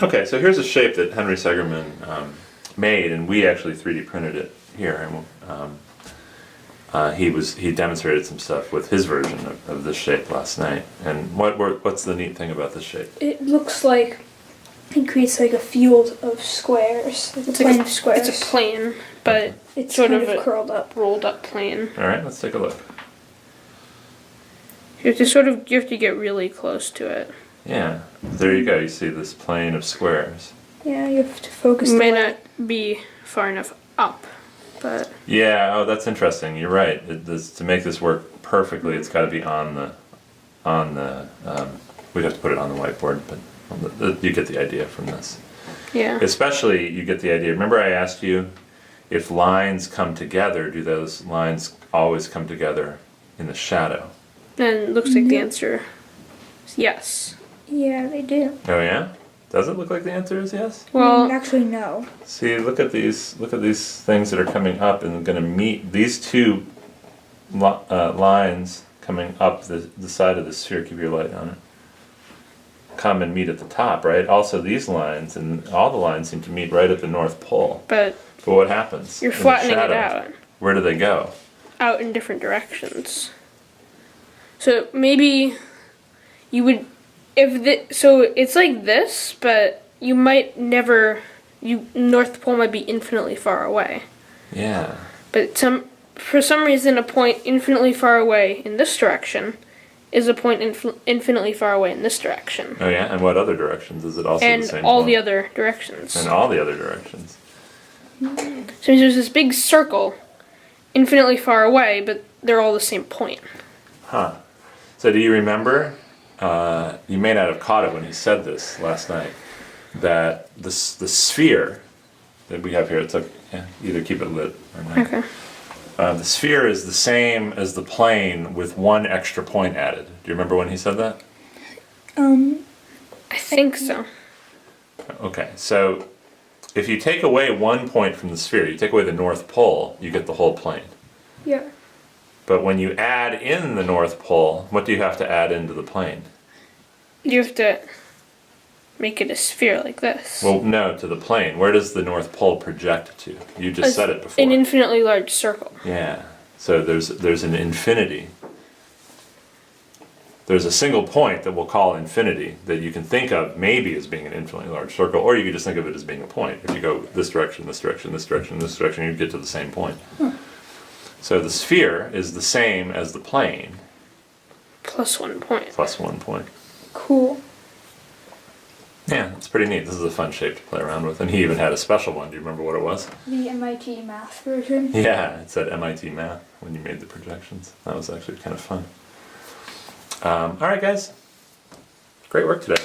Okay, so here's a shape that Henry Segerman made, and we actually 3D printed it here. And he demonstrated some stuff with his version of this shape last night. And what's the neat thing about this shape? It looks like it creates like a field of squares, like a plane of squares. It's a plane, but it's sort kind of a curled up, rolled up plane. All right, let's take a look. You have to get really close to it. Yeah, there you go. You see this plane of squares. Yeah, you have to focus. It may not be far enough up, but Yeah. Oh, that's interesting. You're right. To make this work perfectly, it's got to be on the. We'd have to put it on the whiteboard, but you get the idea from this. yeah. Especially, you get the idea. Remember, I asked you if lines come together. Do those lines always come together in the shadow? And it looks like the answer is yes. Yeah, they do. Oh yeah. Does it look like the answer is yes? Well, Actually, no. See, look at these things that are coming up and going to meet these two lines coming up the side of the sphere. Keep your light on it. Come and meet at the top, right? Also, these lines and all the lines seem to meet right at the North Pole. but what happens? you're in the flattening it shadow? out. Where do they go? Out in different directions. So maybe you would, so it's like this, but you might never, North Pole might be infinitely far away. Yeah. But for some reason a point infinitely far away in this direction is a point infinitely far away in this direction. Oh yeah, and what other directions? Is it also the same And all point? the other directions. And all the other directions. So there's this big circle infinitely far away, but they're all the same point. Huh. So do you remember, you may not have caught it when he said this last night, that the sphere that we have here, it's like, yeah, either keep it lit or not. Okay. The sphere is the same as the plane with one extra point added. Do you remember when he said that? I think so. Okay, so if you take away one point from the sphere, you take away the North Pole, you get the whole plane. Yeah. But when you add in the North Pole, what do you have to add into the plane? You have to make it a sphere like this. Well, no, to the plane. Where does the North Pole project to? You just said it before. An infinitely large circle. Yeah. So there's an infinity. There's a single point that we'll call infinity that you can think of maybe as being an infinitely large circle, or you could just think of it as being a point. If you go this direction, this direction, this direction, this direction, you get to the same point. So the sphere is the same as the plane. Plus 1 point. Plus 1 point. Cool. Yeah, it's pretty neat. This is a fun shape to play around with. And he even had a special one. Do you remember what it was? The MIT math version. Yeah, it said MIT Math when you made the projections. That was actually kind of fun. All right, guys. Great work today.